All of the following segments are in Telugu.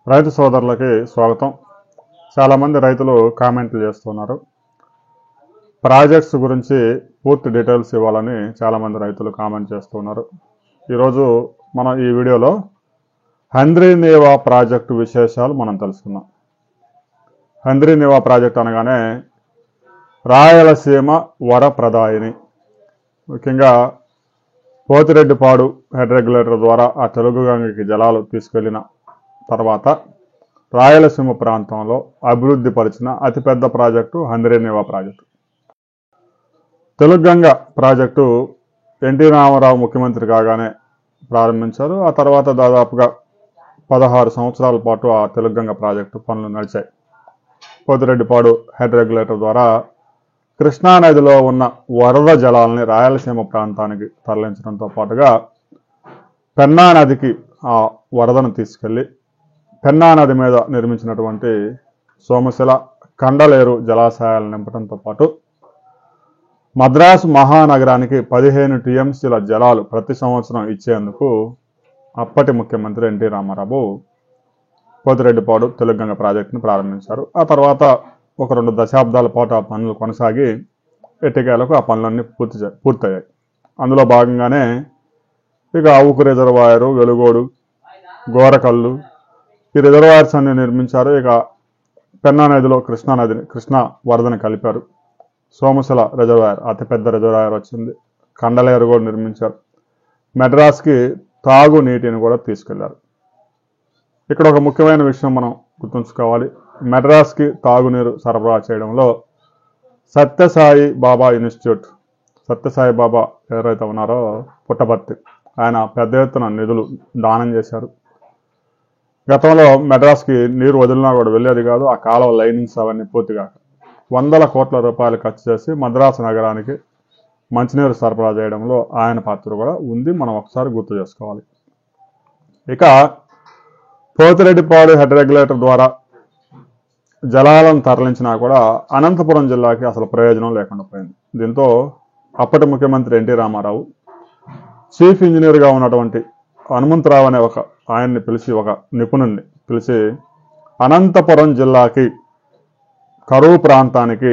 రైతు సోదరులకి స్వాగతం. చాలామంది రైతులు కామెంట్లు చేస్తున్నారు. ప్రాజెక్ట్స్ గురించి పూర్తి డీటెయిల్స్ ఇవ్వాలని చాలామంది రైతులు కామెంట్ చేస్తున్నారు. ఈరోజు మనం ఈ వీడియోలో హంద్రీనీవా ప్రాజెక్టు విశేషాలు మనం తెలుసుకుందాం. హంద్రీనీవా ప్రాజెక్ట్ అనగానే రాయలసీమ వరప్రదాయిని, ముఖ్యంగా పోతిరెడ్డిపాడు హెడ్ రెగ్యులేటర్ ద్వారా ఆ తెలుగు గంగకి జలాలు తీసుకెళ్లిన తర్వాత రాయలసీమ ప్రాంతంలో అభివృద్ధి పరిచిన అతిపెద్ద project Handrineeva project. Telugu Ganga project NT Ramarao ముఖ్యమంత్రి కాగానే ప్రారంభించారు. ఆ తర్వాత దాదాపుగా 16 సంవత్సరాల పాటు ఆ తెలుగు గంగ ప్రాజెక్టు పనులు నడిచాయి. పోతిరెడ్డిపాడు హెడ్ రెగ్యులేటర్ ద్వారా కృష్ణానదిలో ఉన్న వరద జలాలని రాయలసీమ ప్రాంతానికి తరలించడంతో పాటుగా పెన్నా నదికి ఆ వరదను తీసుకెళ్లి పెన్నా నది మీద నిర్మించినటువంటి సోమశిల, కండలేరు జలాశయాలను నింపడంతో పాటు మద్రాసు మహానగరానికి 15 టీఎంసీల జలాలు ప్రతి సంవత్సరం ఇచ్చేందుకు అప్పటి ముఖ్యమంత్రి ఎన్టీ రామారావు పోతిరెడ్డిపాడు తెలుగు గంగ ప్రాజెక్టును ప్రారంభించారు. ఆ తర్వాత ఒక 2 దశాబ్దాల పాటు ఆ పనులు కొనసాగి ఎట్టికేలకు ఆ పనులన్నీ పూర్తయ్యాయి. అందులో భాగంగానే ఇక అవుకు రిజర్వాయరు, వెలుగోడు, గోరకల్లు ఈ రిజర్వాయర్స్ అన్ని నిర్మించారు. ఇక పెన్నా నదిలో కృష్ణా వరదని కలిపారు. సోమశిల రిజర్వాయర్ అతిపెద్ద రిజర్వాయర్ వచ్చింది. కండలేరు కూడా నిర్మించారు. మెడ్రాస్కి తాగునీటిని కూడా తీసుకెళ్లారు. ఇక్కడ ఒక ముఖ్యమైన విషయం మనం గుర్తుంచుకోవాలి. మెడ్రాస్కి తాగునీరు సరఫరా చేయడంలో సత్యసాయి బాబా ఇన్స్టిట్యూట్, సత్యసాయి బాబా ఎవరైతే ఉన్నారో పుట్టపర్తి, ఆయన పెద్ద ఎత్తున నిధులు దానం చేశారు. గతంలో మెడ్రాస్కి నీరు వదిలినా కూడా వెళ్ళేది కాదు. ఆ కాలువ లైనింగ్స్ అవన్నీ పూర్తిగా 100 కోట్ల రూపాయలు ఖర్చు చేసి మద్రాసు నగరానికి మంచినీరు సరఫరా చేయడంలో ఆయన పాత్ర కూడా ఉంది. మనం ఒకసారి గుర్తు చేసుకోవాలి. ఇక పోతిరెడ్డిపాడు హెడ్ రెగ్యులేటర్ ద్వారా జలాలను తరలించినా కూడా అనంతపురం జిల్లాకి అసలు ప్రయోజనం లేకుండా పోయింది. దీంతో అప్పటి ముఖ్యమంత్రి ఎన్టీ రామారావు చీఫ్ ఇంజనీర్గా ఉన్నటువంటి హనుమంతరావు అనే ఆయన్ని పిలిచి, ఒక నిపుణుణ్ణి పిలిచి, అనంతపురం జిల్లాకి కరువు ప్రాంతానికి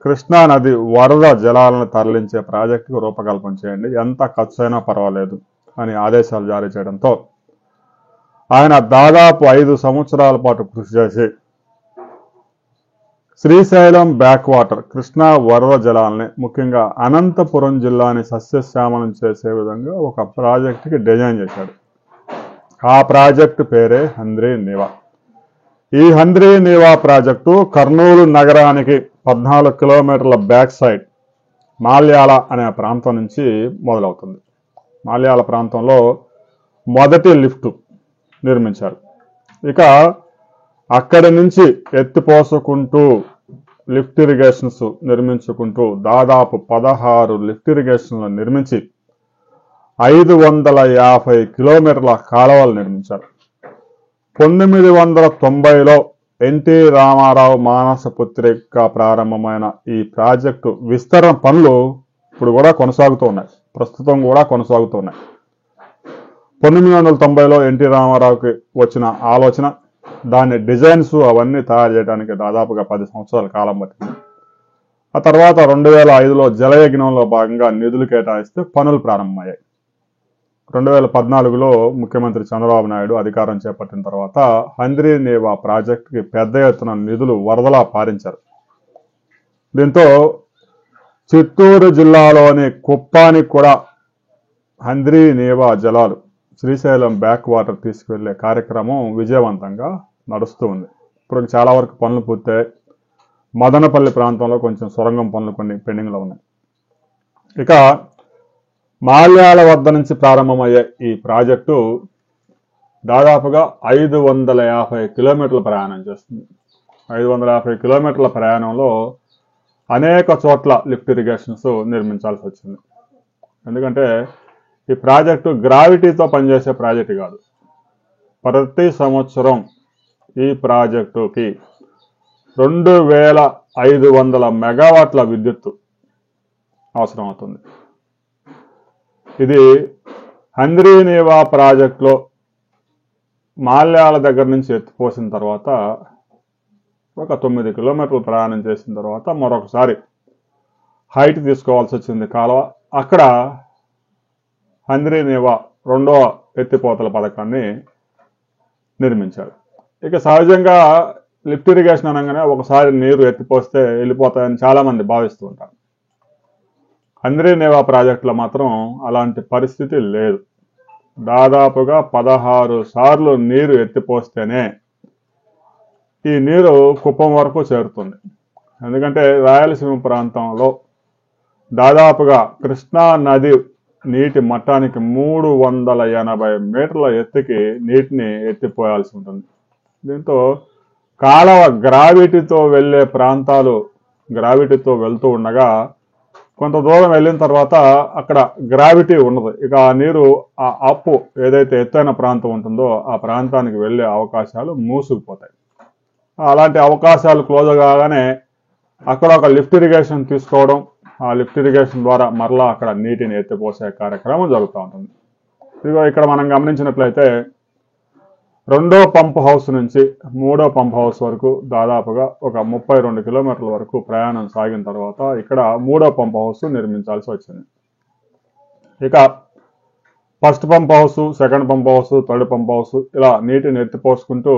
కృష్ణా నది వరద జలాలను తరలించే ప్రాజెక్టుకు రూపకల్పన చేయండి, ఎంత ఖర్చు అయినా పర్వాలేదు అని ఆదేశాలు జారీ చేయడంతో ఆయన దాదాపు 5 సంవత్సరాల పాటు కృషి చేసి శ్రీశైలం బ్యాక్ వాటర్ కృష్ణా వరద జలాలని, ముఖ్యంగా అనంతపురం జిల్లాని సస్యశ్యామలం చేసే విధంగా ఒక ప్రాజెక్టుకి డిజైన్ చేశాడు. ఆ ప్రాజెక్టు పేరే హంద్రీనీవా. ఈ హంద్రీనీవా ప్రాజెక్టు కర్నూలు నగరానికి 14 కిలోమీటర్ల బ్యాక్ సైడ్ మాల్యాల అనే ప్రాంతం నుంచి మొదలవుతుంది. మాల్యాల ప్రాంతంలో మొదటి లిఫ్ట్ నిర్మించారు. ఇక అక్కడి నుంచి ఎత్తిపోసుకుంటూ లిఫ్ట్ ఇరిగేషన్స్ నిర్మించుకుంటూ దాదాపు 16 లిఫ్ట్ ఇరిగేషన్లు నిర్మించి 550 కిలోమీటర్ల కాలువలు నిర్మించారు. 1990లో ఎన్టీ రామారావు మానస పుత్రిక ప్రారంభమైన ఈ ప్రాజెక్టు విస్తరణ పనులు ఇప్పుడు కూడా కొనసాగుతూ ఉన్నాయి, ప్రస్తుతం కూడా కొనసాగుతున్నాయి. 1990లో ఎన్టీ రామారావుకి వచ్చిన ఆలోచన, దాని డిజైన్స్ అవన్నీ తయారు చేయడానికి దాదాపుగా 10 సంవత్సరాల కాలం పట్టింది. ఆ తర్వాత 2005లో జలయజ్ఞంలో భాగంగా నిధులు కేటాయిస్తే పనులు ప్రారంభమయ్యాయి. 2014లో ముఖ్యమంత్రి చంద్రబాబు నాయుడు అధికారం చేపట్టిన తర్వాత హంద్రీనీవా ప్రాజెక్టుకి పెద్ద ఎత్తున నిధులు వరదలా పారించారు. దీంతో చిత్తూరు జిల్లాలోని కుప్పానికి కూడా హంద్రీనీవా జలాలు శ్రీశైలం బ్యాక్ వాటర్ తీసుకువెళ్లే కార్యక్రమం విజయవంతంగా నడుస్తూ ఉంది. ఇప్పుడు చాలా వరకు పనులు పూర్తయ్యాయి. మదనపల్లి ప్రాంతంలో కొంచెం సొరంగం పనులు కొన్ని పెండింగ్లో ఉన్నాయి. ఇక మాల్యాల వద్ద నుంచి ప్రారంభమయ్యే ఈ ప్రాజెక్టు దాదాపుగా 550 కిలోమీటర్ల ప్రయాణం చేస్తుంది. 550 కిలోమీటర్ల ప్రయాణంలో అనేక చోట్ల లిఫ్ట్ ఇరిగేషన్స్ నిర్మించాల్సి వచ్చింది. ఎందుకంటే ఈ ప్రాజెక్టు గ్రావిటీతో పనిచేసే ప్రాజెక్టు కాదు. ప్రతి సంవత్సరం ఈ ప్రాజెక్టుకి 2500 మెగావాట్ల విద్యుత్తు అవసరం అవుతుంది. ఇది హంద్రీనీవా ప్రాజెక్టులో మాల్యాల దగ్గర నుంచి ఎత్తిపోసిన తర్వాత ఒక 9 కిలోమీటర్లు ప్రయాణం చేసిన తర్వాత మరొకసారి హైట్ తీసుకోవాల్సి వచ్చింది కాలువ. అక్కడ హంద్రీనేవా రెండవ ఎత్తిపోతల పథకాన్ని నిర్మించారు. ఇక సహజంగా లిఫ్ట్ ఇరిగేషన్ అనగానే ఒకసారి నీరు ఎత్తిపోస్తే వెళ్ళిపోతాయని చాలా మంది భావిస్తూ ఉంటారు. హంద్రీనేవా ప్రాజెక్టులో మాత్రం అలాంటి పరిస్థితి లేదు. దాదాపుగా 16 సార్లు నీరు ఎత్తిపోస్తేనే ఈ నీరు కుప్పం వరకు చేరుతుంది. ఎందుకంటే రాయలసీమ ప్రాంతంలో దాదాపుగా కృష్ణా నది నీటి మట్టానికి 380 మీటర్ల ఎత్తుకి నీటిని ఎత్తిపోయాల్సి ఉంటుంది. దీంతో కాలవ గ్రావిటీతో వెళ్ళే ప్రాంతాలు గ్రావిటీతో వెళ్తూ ఉండగా కొంత దూరం వెళ్ళిన తర్వాత అక్కడ గ్రావిటీ ఉండదు. ఇక ఆ నీరు ఆ అప్పు ఏదైతే ఎత్తైన ప్రాంతం ఉంటుందో ఆ ప్రాంతానికి వెళ్ళే అవకాశాలు మూసుకుపోతాయి. అలాంటి అవకాశాలు క్లోజ్ కాగానే అక్కడ ఒక లిఫ్ట్ ఇరిగేషన్ తీసుకోవడం, ఆ లిఫ్ట్ ఇరిగేషన్ ద్వారా మరలా అక్కడ నీటిని ఎత్తిపోసే కార్యక్రమం జరుగుతూ ఉంటుంది. ఇదిగో ఇక్కడ మనం గమనించినట్లయితే రెండో పంప్ హౌస్ నుంచి మూడో పంప్ హౌస్ వరకు దాదాపుగా ఒక 32 కిలోమీటర్ల వరకు ప్రయాణం సాగిన తర్వాత ఇక్కడ మూడో పంప్ హౌస్ నిర్మించాల్సి వచ్చింది. ఇక first pump house, second pump house, third pump house ఇలా నీటిని ఎత్తిపోసుకుంటూ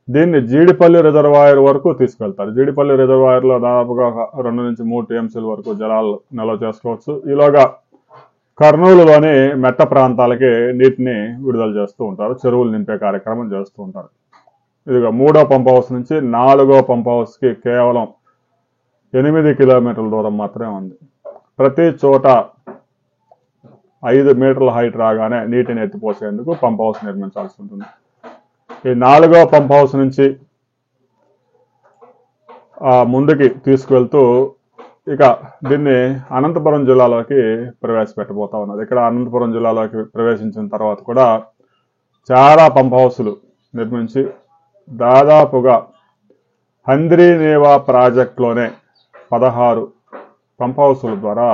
దీన్ని జీడిపల్లి రిజర్వాయర్ వరకు తీసుకెళ్తారు. జీడిపల్లి రిజర్వాయర్లో దాదాపుగా 2 నుంచి 3 టీఎంసీల వరకు జలాలు నిల్వ చేసుకోవచ్చు. ఈలోగా కర్నూలులోని మెట్ట ప్రాంతాలకి నీటిని విడుదల చేస్తూ ఉంటారు, చెరువులు నింపే కార్యక్రమం చేస్తూ ఉంటారు. ఇదిగా మూడో పంప్ హౌస్ నుంచి నాలుగో పంప్ హౌస్కి కేవలం 8 కిలోమీటర్ల దూరం మాత్రమే ఉంది. ప్రతి చోట 5 మీటర్ల హైట్ రాగానే నీటిని ఎత్తిపోసేందుకు పంప్ హౌస్ నిర్మించాల్సి ఉంటుంది. ఈ నాలుగో పంప్ హౌస్ నుంచి ముందుకి తీసుకువెళ్తూ ఇక దీన్ని అనంతపురం జిల్లాలోకి ప్రవేశపెట్టబోతా ఉన్నది. ఇక్కడ అనంతపురం జిల్లాలోకి ప్రవేశించిన తర్వాత కూడా చాలా పంప్ హౌస్లు నిర్మించి దాదాపుగా హంద్రీనేవా ప్రాజెక్టులోనే 16 పంప్ హౌస్ల ద్వారా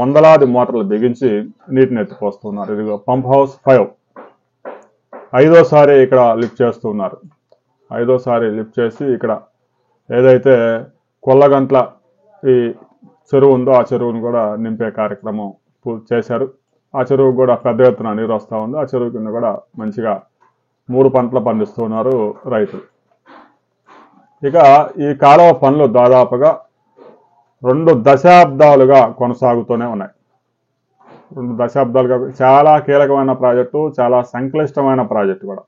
వందలాది మోటార్లు బిగించి నీటిని ఎత్తిపోస్తున్నారు. ఇదిగో పంప్ హౌస్ 5 ఐదోసారి ఇక్కడ లిఫ్ట్ చేస్తూ ఉన్నారు. ఐదోసారి లిఫ్ట్ చేసి ఇక్కడ ఏదైతే కొల్లగంట్ల ఈ చెరువు ఉందో ఆ చెరువును కూడా నింపే కార్యక్రమం చేశారు. ఆ చెరువు కూడా పెద్ద ఎత్తున నీరు వస్తూ ఉంది. ఆ చెరువు కింద కూడా మంచిగా 3 పంటలు పండిస్తూ ఉన్నారు రైతులు. ఇక ఈ కాలువ పనులు దాదాపుగా 2 దశాబ్దాలుగా కొనసాగుతూనే ఉన్నాయి. 2 దశాబ్దాలుగా చాలా కీలకమైన ప్రాజెక్టు, చాలా సంక్లిష్టమైన ప్రాజెక్టు కూడా.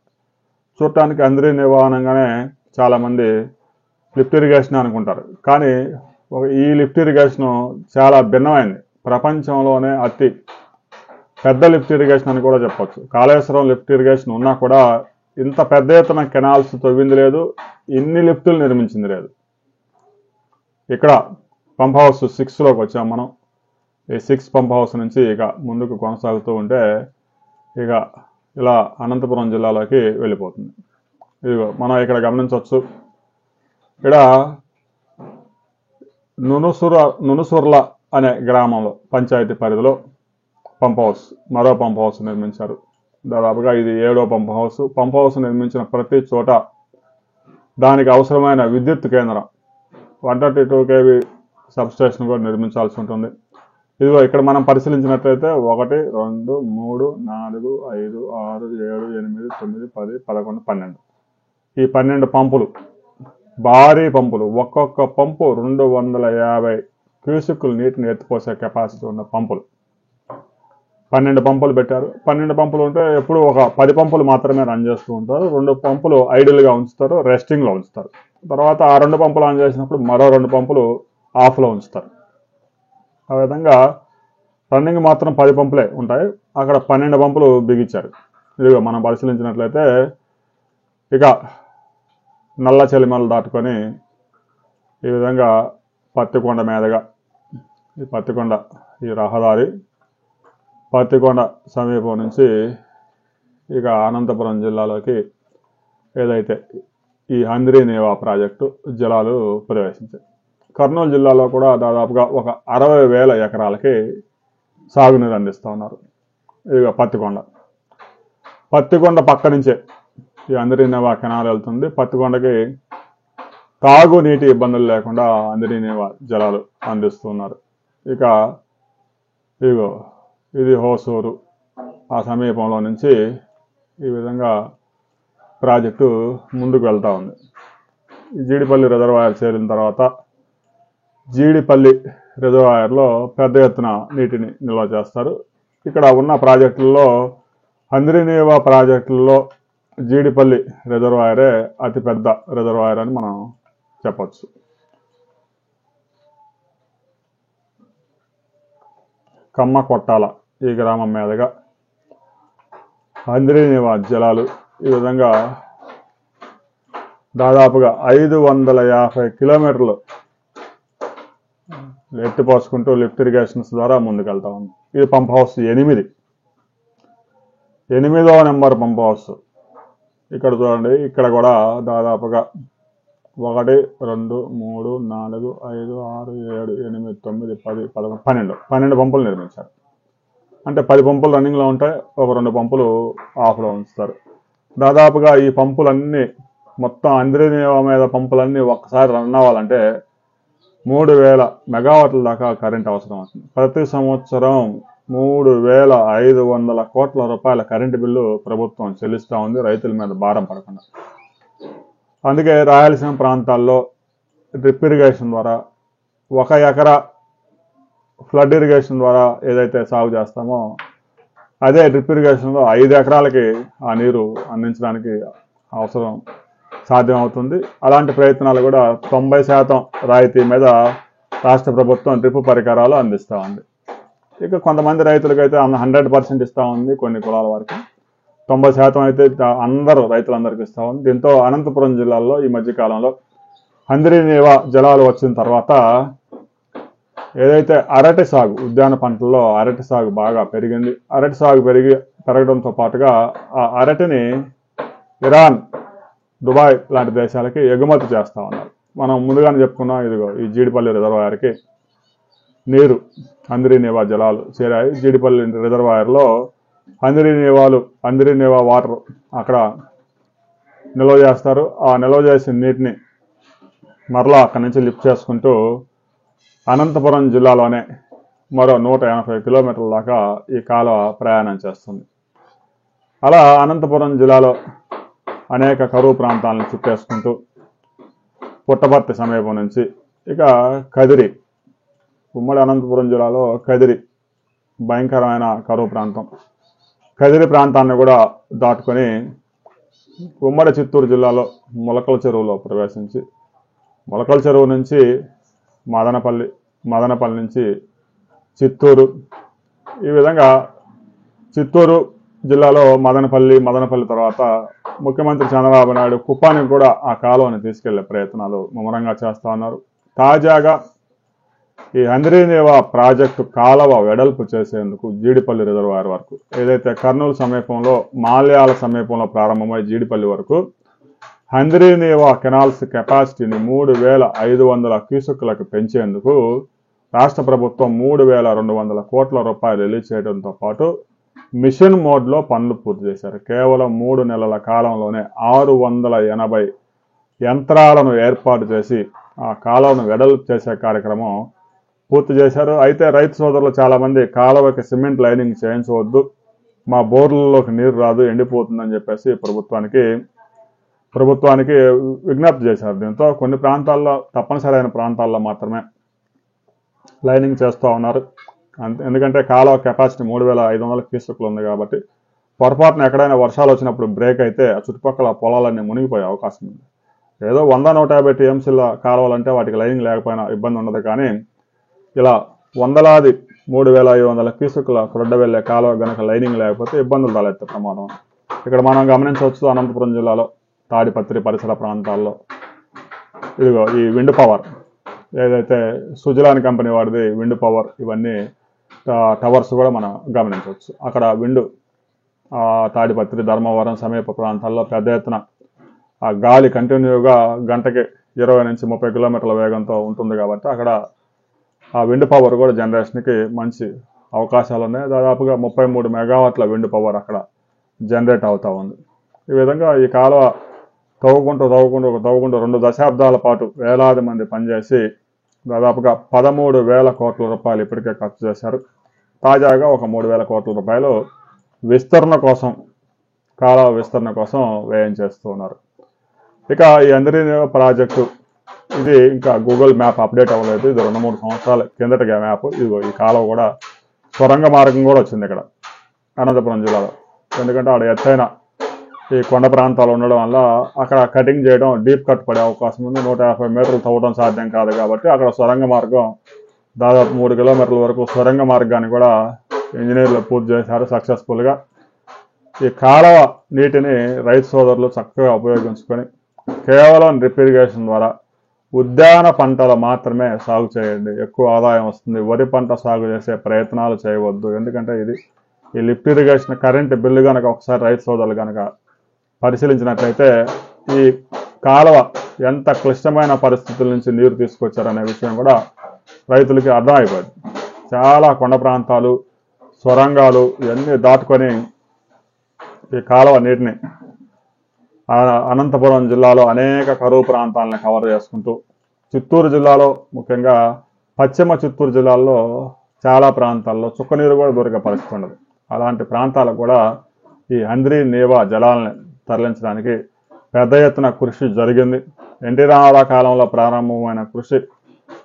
చూడటానికి హంద్రీనేవా అనగానే చాలామంది లిఫ్ట్ ఇరిగేషన్ అనుకుంటారు. కానీ ఈ లిఫ్ట్ ఇరిగేషన్ చాలా భిన్నమైంది. ప్రపంచంలోనే అతి పెద్ద లిఫ్ట్ ఇరిగేషన్ అని కూడా చెప్పొచ్చు. కాళేశ్వరం లిఫ్ట్ ఇరిగేషన్ ఉన్నా కూడా ఇంత పెద్ద ఎత్తున కెనాల్స్ తవ్వింది లేదు, ఇన్ని లిఫ్టులు నిర్మించింది లేదు. ఇక్కడ పంప్ హౌస్ 6లోకి వచ్చాం మనం. ఈ 6 పంప్ హౌస్ నుంచి ఇక ముందుకు కొనసాగుతూ ఉంటే ఇక ఇలా అనంతపురం జిల్లాలోకి వెళ్ళిపోతుంది. ఇదిగో మనం ఇక్కడ గమనించవచ్చు. ఇక్కడ నునుసుర్ల అనే గ్రామంలో పంచాయతీ పరిధిలో పంప్ హౌస్, మరో పంప్ హౌస్ నిర్మించారు. దాదాపుగా ఇది 7వ పంప్ హౌస్. పంప్ హౌస్ నిర్మించిన ప్రతి చోట దానికి అవసరమైన విద్యుత్ కేంద్రం 132 kV సబ్స్టేషన్ కూడా నిర్మించాల్సి ఉంటుంది. ఇదిగో ఇక్కడ మనం పరిశీలించినట్లయితే 1, 2, 3, 4, 5, 6, 7, 8, 9, 10, 11, 12 ఈ 12 పంపులు, భారీ పంపులు. ఒక్కొక్క పంపు 250 క్యూసెక్కులు నీటిని ఎత్తిపోసే కెపాసిటీ ఉన్న పంపులు. 12 పంపులు పెట్టారు. 12 పంపులు ఉంటే ఎప్పుడు ఒక 10 పంపులు మాత్రమే రన్ చేస్తూ ఉంటారు. 2 పంపులు ఐడిల్గా ఉంచుతారు, రెస్టింగ్లో ఉంచుతారు. తర్వాత ఆ 2 పంపులు ఆన్ చేసినప్పుడు మరో 2 పంపులు ఆఫ్లో ఉంచుతారు. ఆ విధంగా రన్నింగ్ మాత్రం 10 పంపులే ఉంటాయి. అక్కడ 12 పంపులు బిగించారు. ఇదిగో మనం పరిశీలించినట్లయితే ఇక నల్ల చెలిమలు దాటుకొని ఈ విధంగా పత్తికొండ మీదుగా ఈ పత్తికొండ ఈ రహదారి పత్తికొండ సమీపం నుంచి ఇక అనంతపురం జిల్లాలోకి ఏదైతే ఈ హంద్రీనేవా ప్రాజెక్టు జలాలు ప్రవేశించాయి. కర్నూలు జిల్లాలో కూడా దాదాపుగా ఒక 60,000 ఎకరాలకి సాగునీరు అందిస్తూ ఉన్నారు. ఇక పత్తికొండ పత్తికొండ పక్క నుంచే ఈ అందరినేవా కెనాల్ వెళ్తుంది. పత్తికొండకి తాగునీటి ఇబ్బందులు లేకుండా అందరినేవా జలాలు అందిస్తున్నారు. ఇక ఇదిగో ఇది హోసూరు, ఆ సమీపంలో నుంచి ఈ విధంగా ప్రాజెక్టు ముందుకు వెళ్తూ ఉంది. జీడిపల్లి రిజర్వాయర్ చేరిన తర్వాత జీడిపల్లి రిజర్వాయర్లో పెద్ద ఎత్తున నీటిని నిల్వ చేస్తారు. ఇక్కడ ఉన్న ప్రాజెక్టుల్లో అందరినేవా ప్రాజెక్టుల్లో జీడిపల్లి రిజర్వాయరే అతిపెద్ద రిజర్వాయర్ అని మనం చెప్పచ్చు. కమ్మ కొట్టాల ఈ గ్రామం మీదుగా అందరినేవా జలాలు ఈ విధంగా దాదాపుగా 550 కిలోమీటర్లు ఎత్తిపోసుకుంటూ లిఫ్ట్ ఇరిగేషన్స్ ద్వారా ముందుకెళ్తా ఉంది. ఇది పంప్ హౌస్ 8వ నెంబర్ పంప్ హౌస్. ఇక్కడ చూడండి, ఇక్కడ కూడా దాదాపుగా 1, 2, 3, 4, 5, 6, 7, 8, 9, 10, 11, 12 పంపులు నిర్మించారు. అంటే 10 పంపులు రన్నింగ్లో ఉంటాయి, ఒక 2 పంపులు ఆఫ్లో ఉంచుతారు. దాదాపుగా ఈ పంపులన్నీ మొత్తం అందరినేవా మీద పంపులన్నీ ఒక్కసారి రన్ అవ్వాలంటే 3000 మెగావాట్ల దాకా కరెంట్ అవసరం అవుతుంది. ప్రతి సంవత్సరం 3500 కోట్ల రూపాయల కరెంటు బిల్లు ప్రభుత్వం చెల్లిస్తూ ఉంది, రైతుల మీద భారం పడకుండా. అందుకే రాయలసీమ ప్రాంతాల్లో డ్రిప్ ఇరిగేషన్ ద్వారా 1 ఎకరా ఫ్లడ్ ఇరిగేషన్ ద్వారా ఏదైతే సాగు చేస్తామో అదే డ్రిప్ ఇరిగేషన్లో 5 ఎకరాలకి ఆ నీరు అందించడానికి అవసరం సాధ్యం అవుతుంది. అలాంటి ప్రయత్నాలు కూడా 90% రాయితీ మీద రాష్ట్ర ప్రభుత్వం డ్రిప్ పరికరాలు అందిస్తూ ఉంది. ఇక కొంతమంది రైతులకైతే 100% ఇస్తూ ఉంది, కొన్ని కులాల వారికి 90% అయితే అందరూ రైతులందరికీ ఇస్తూ ఉంది. దీంతో అనంతపురం జిల్లాలో ఈ మధ్యకాలంలో అందరినేవా జలాలు వచ్చిన తర్వాత ఏదైతే అరటి సాగు, ఉద్యాన పంటల్లో అరటి సాగు బాగా పెరిగింది. అరటి సాగు పెరగడంతో పాటుగా ఆ అరటిని ఇరాన్, దుబాయ్ లాంటి దేశాలకి ఎగుమతి చేస్తూ ఉన్నారు. మనం ముందుగానే చెప్పుకున్నాం, ఇదిగో ఈ జీడిపల్లి రిజర్వాయర్కి నీరు అందరినేవా జలాలు చేరాయి. జీడిపల్లి రిజర్వాయర్లో అందరినేవా వాటర్ అక్కడ నిల్వ చేస్తారు. ఆ నిల్వ చేసిన నీటిని మరలా అక్కడి నుంచి లిఫ్ట్ చేసుకుంటూ అనంతపురం జిల్లాలోనే మరో 180 కిలోమీటర్ల దాకా ఈ కాలువ ప్రయాణం చేస్తుంది. అలా అనంతపురం జిల్లాలో అనేక కరువు ప్రాంతాలను చుట్టేసుకుంటూ పుట్టపర్తి సమీపం నుంచి ఇక కదిరి, ఉమ్మడి అనంతపురం జిల్లాలో కదిరి భయంకరమైన కరువు ప్రాంతం. కదిరి ప్రాంతాన్ని కూడా దాటుకొని ఉమ్మడి చిత్తూరు జిల్లాలో మొలకల చెరువులో ప్రవేశించి మొలకల చెరువు నుంచి మదనపల్లి నుంచి చిత్తూరు, ఈ విధంగా చిత్తూరు జిల్లాలో మదనపల్లి తర్వాత ముఖ్యమంత్రి చంద్రబాబు నాయుడు కుప్పానికి కూడా ఆ కాలువని తీసుకెళ్లే ప్రయత్నాలు ముమ్మరంగా చేస్తూ ఉన్నారు. తాజాగా ఈ అందరినేవా ప్రాజెక్టు కాలువ వెడల్పు చేసేందుకు జీడిపల్లి రిజర్వాయర్ వరకు, ఏదైతే కర్నూలు సమీపంలో మాల్యాల సమీపంలో ప్రారంభమై జీడిపల్లి వరకు అందరినేవా కెనాల్స్ కెపాసిటీని 3500 క్యూసెక్కులకు పెంచేందుకు రాష్ట్ర ప్రభుత్వం 3200 కోట్ల రూపాయలు రిలీజ్ చేయడంతో పాటు మిషన్ మోడ్లో పనులు పూర్తి చేశారు. కేవలం 3 నెలల కాలంలోనే 680 యంత్రాలను ఏర్పాటు చేసి ఆ కాలువను వెడల్పు చేసే కార్యక్రమం పూర్తి చేశారు. అయితే రైతు సోదరులు చాలామంది కాలువకి సిమెంట్ లైనింగ్ చేయించవద్దు, మా బోర్లలోకి నీరు రాదు, ఎండిపోతుందని చెప్పేసి ప్రభుత్వానికి విజ్ఞప్తి చేశారు. దీంతో కొన్ని ప్రాంతాల్లో, తప్పనిసరైన ప్రాంతాల్లో మాత్రమే లైనింగ్ చేస్తూ ఉన్నారు. ఎందుకంటే కాలువ కెపాసిటీ 3500 క్యూసెక్లు ఉంది కాబట్టి పొరపాటున ఎక్కడైనా వర్షాలు వచ్చినప్పుడు బ్రేక్ అయితే ఆ చుట్టుపక్కల పొలాలన్నీ మునిగిపోయే అవకాశం ఉంది. ఏదో 100-150 టీఎంసీల కాలువలంటే వాటికి లైనింగ్ లేకపోయినా ఇబ్బంది ఉండదు. కానీ ఇలా వందలాది 3500 క్యూసెక్ల ఫ్లడ్ వెళ్లే కాలువ గనక లైనింగ్ లేకపోతే ఇబ్బందులు తలెత్తే ప్రమాదం. ఇక్కడ మనం గమనించవచ్చు, అనంతపురం జిల్లాలో తాడిపత్రి పరిసర ప్రాంతాల్లో ఇదిగో ఈ విండ్ పవర్, ఏదైతే సుజలాన్ కంపెనీ వాడిది విండ్ పవర్, ఇవన్నీ టవర్స్ కూడా మనం గమనించవచ్చు. అక్కడ విండ్ తాడిపత్రి, ధర్మవరం సమీప ప్రాంతాల్లో పెద్ద ఎత్తున ఆ గాలి కంటిన్యూగా గంటకి 20 నుంచి 30 కిలోమీటర్ల వేగంతో ఉంటుంది కాబట్టి అక్కడ ఆ విండ్ పవర్ కూడా జనరేషన్కి మంచి అవకాశాలు ఉన్నాయి. దాదాపుగా 33 మెగావాట్ల విండ్ పవర్ అక్కడ జనరేట్ అవుతూ ఉంది. ఈ విధంగా ఈ కాలువ తవ్వుకుంటూ 2 దశాబ్దాల పాటు వేలాది మంది పనిచేసి దాదాపుగా 13,000 కోట్ల రూపాయలు ఇప్పటికే ఖర్చు చేశారు. తాజాగా ఒక 3,000 కోట్ల రూపాయలు విస్తరణ కోసం, కాలువ విస్తరణ కోసం వ్యయం చేస్తూ ఉన్నారు. ఇక ఈ అంద్రీనీవా ప్రాజెక్టు ఇది ఇంకా గూగుల్ మ్యాప్ అప్డేట్ అవ్వలేదు. ఇది 2-3 సంవత్సరాల కిందటి మ్యాప్. ఇదిగో ఈ కాలువ కూడా సొరంగ మార్గం కూడా వచ్చింది ఇక్కడ అనంతపురం జిల్లాలో. ఎందుకంటే ఆడ ఎత్తైన ఈ కొండ ప్రాంతాలు ఉండడం వల్ల అక్కడ కటింగ్ చేయడం, డీప్ కట్ పడే అవకాశం ఉంది. 150 మీటర్లు తవ్వడం సాధ్యం కాదు కాబట్టి అక్కడ సొరంగ మార్గం దాదాపు 3 కిలోమీటర్ల వరకు సొరంగ మార్గాన్ని కూడా ఇంజనీర్లు పూర్తి చేశారు సక్సెస్ఫుల్గా. ఈ కాలువ నీటిని రైతు సోదరులు చక్కగా ఉపయోగించుకొని కేవలం డ్రిప్ ఇరిగేషన్ ద్వారా ఉద్యాన పంటలు మాత్రమే సాగు చేయండి, ఎక్కువ ఆదాయం వస్తుంది. వరి పంట సాగు చేసే ప్రయత్నాలు చేయవద్దు. ఎందుకంటే ఈ లిఫ్ట్ ఇరిగేషన్ కరెంటు బిల్లు కనుక ఒకసారి రైతు సోదరులు కనుక పరిశీలించినట్లయితే ఈ కాలువ ఎంత క్లిష్టమైన పరిస్థితుల నుంచి నీరు తీసుకొచ్చారనే విషయం కూడా రైతులకి అర్థమైపోయింది. చాలా కొండ ప్రాంతాలు, సొరంగాలు ఇవన్నీ దాటుకొని ఈ కాలువ నీటిని అనంతపురం జిల్లాలో అనేక కరువు ప్రాంతాలను కవర్ చేసుకుంటూ, చిత్తూరు జిల్లాలో ముఖ్యంగా పశ్చిమ చిత్తూరు జిల్లాల్లో చాలా ప్రాంతాల్లో చుక్కనీరు కూడా దొరికే పరిస్థితి ఉండదు. అలాంటి ప్రాంతాలకు కూడా ఈ అంద్రీనీవా జలాలను తరలించడానికి పెద్ద ఎత్తున కృషి జరిగింది. ఎన్టీ రామారావు కాలంలో ప్రారంభమైన కృషి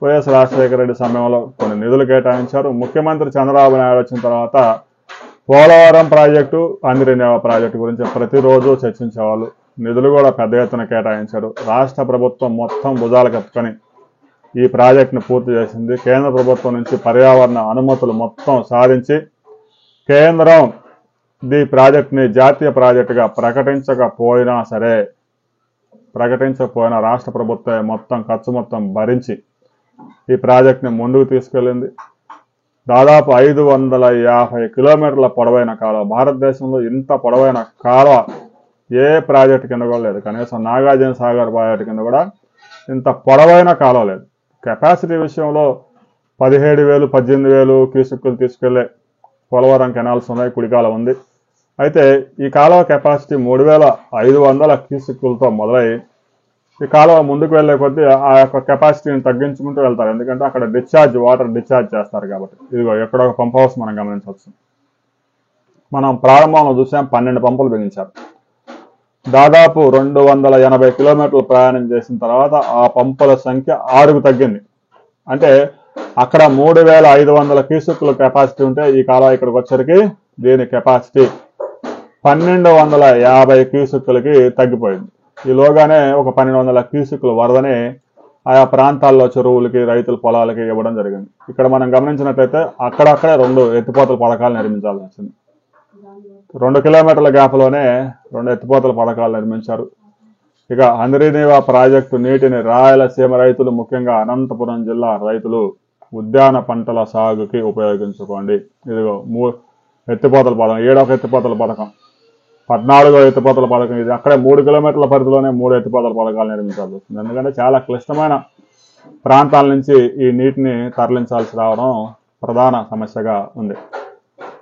వైఎస్ రాజశేఖర రెడ్డి సమయంలో కొన్ని నిధులు కేటాయించారు. ముఖ్యమంత్రి చంద్రబాబు నాయుడు వచ్చిన తర్వాత పోలవరం ప్రాజెక్టు, అంద్రీనీవా ప్రాజెక్టు గురించి ప్రతిరోజు చర్చించేవాళ్ళు. నిధులు కూడా పెద్ద ఎత్తున కేటాయించారు. రాష్ట్ర ప్రభుత్వం మొత్తం భుజాలకు ఎత్తుకొని ఈ ప్రాజెక్టును పూర్తి చేసింది. కేంద్ర ప్రభుత్వం నుంచి పర్యావరణ అనుమతులు మొత్తం సాధించి కేంద్రం ఈ ప్రాజెక్టుని జాతీయ ప్రాజెక్టుగా ప్రకటించకపోయినా రాష్ట్ర ప్రభుత్వం మొత్తం ఖర్చు మొత్తం భరించి ఈ ప్రాజెక్టుని ముందుకు తీసుకెళ్ళింది. దాదాపు 550 కిలోమీటర్ల పొడవైన కాలువ. భారతదేశంలో ఇంత పొడవైన కాలువ ఏ ప్రాజెక్టు కింద కూడా లేదు. కనీసం నాగార్జున సాగర్ ప్రాజెక్టు కింద కూడా ఇంత పొడవైన కాలువ లేదు. కెపాసిటీ విషయంలో 17,000, 18,000 క్యూసెక్కులు తీసుకెళ్లే పోలవరం కెనాల్స్ ఉన్నాయి, కుడికాలం ఉంది. అయితే ఈ కాలువ కెపాసిటీ 3,500 క్యూసెక్కులతో మొదలై ఈ కాలువ ముందుకు వెళ్లే కొద్దీ ఆ యొక్క కెపాసిటీని తగ్గించుకుంటూ వెళ్తారు. ఎందుకంటే అక్కడ వాటర్ డిశ్చార్జ్ చేస్తారు కాబట్టి. ఇదిగో ఎక్కడో ఒక పంప్ హౌస్ మనం గమనించవచ్చు. మనం ప్రారంభంలో చూసాం 12 పంపులు బిగించారు. దాదాపు 280 కిలోమీటర్లు ప్రయాణం చేసిన తర్వాత ఆ పంపుల సంఖ్య 6కు తగ్గింది. అంటే అక్కడ 3,500 క్యూసెక్కుల కెపాసిటీ ఉంటే ఈ కాలువ ఇక్కడికి వచ్చరికి దీని కెపాసిటీ 1,250 క్యూసెక్కులకి తగ్గిపోయింది. ఈలోగానే ఒక 1,200 క్యూసెక్కుల వరదని ఆయా ప్రాంతాల్లో చెరువులకి, రైతుల పొలాలకి ఇవ్వడం జరిగింది. ఇక్కడ మనం గమనించినట్లయితే అక్కడక్కడే 2 ఎత్తిపోతల పథకాలు నిర్మించాల్సి వచ్చింది. 2 కిలోమీటర్ల గ్యాప్లోనే 2 ఎత్తిపోతల పథకాలు నిర్మించారు. ఇక అంద్రీనీవా ప్రాజెక్టు నీటిని రాయలసీమ రైతులు, ముఖ్యంగా అనంతపురం జిల్లా రైతులు ఉద్యాన పంటల సాగుకి ఉపయోగించుకోండి. ఇదిగో ఎత్తిపోతల పథకం, 7వ ఎత్తిపోతల పథకం, 14వ ఎత్తిపోతల పథకం. ఇది అక్కడే 3 కిలోమీటర్ల పరిధిలోనే 3 ఎత్తిపోతల పథకాలు నిర్మించాల్సి వస్తుంది. ఎందుకంటే చాలా క్లిష్టమైన ప్రాంతాల నుంచి ఈ నీటిని తరలించాల్సి రావడం ప్రధాన సమస్యగా ఉంది.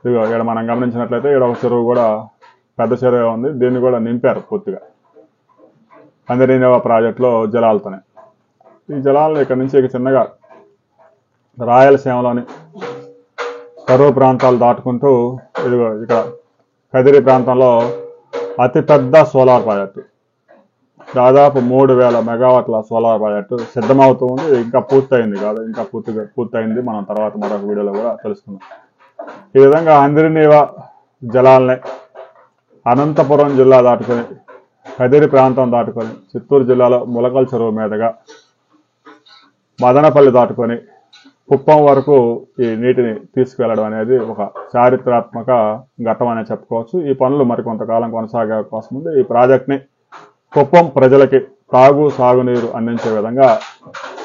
ఇదిగో ఇక్కడ మనం గమనించినట్లయితే ఇక్కడ ఒక చెరువు కూడా పెద్ద చెరువు ఉంది. దీన్ని కూడా నింపారు పూర్తిగా అంద్రీనీవా ప్రాజెక్టులో జలాలతోనే. ఈ జలాలను ఇక్కడ నుంచి చిన్నగా రాయలసీమలోని కరువు ప్రాంతాలు దాటుకుంటూ ఇదిగో ఇక్కడ కదిరి ప్రాంతంలో అతిపెద్ద సోలార్ ప్రాజెక్టు, దాదాపు 3,000 మెగావాట్ల సోలార్ ప్రాజెక్టు సిద్ధమవుతూ ఉంది. ఇంకా పూర్తయింది కాదు, ఇంకా పూర్తయింది. మనం తర్వాత మరొక వీడియోలో కూడా తెలుసుకుందాం. ఈ విధంగా అంద్రీనీవా జలాలని అనంతపురం జిల్లా దాటుకొని, కదిరి ప్రాంతం దాటుకొని, చిత్తూరు జిల్లాలో ములకల్ చెరువు మీదుగా మదనపల్లి దాటుకొని కుప్పం వరకు ఈ నీటిని తీసుకువెళ్ళడం అనేది ఒక చారిత్రాత్మక ఘట్టం అనే చెప్పుకోవచ్చు. ఈ పనులు మరికొంతకాలం కొనసాగే అవకాశం ఉంది. ఈ ప్రాజెక్ట్ని కుప్పం ప్రజలకి సాగునీరు అందించే విధంగా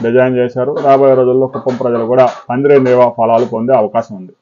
డిజైన్ చేశారు. రాబోయే రోజుల్లో కుప్పం ప్రజలు కూడా అంద్రీనీవా ఫలాలు పొందే అవకాశం ఉంది.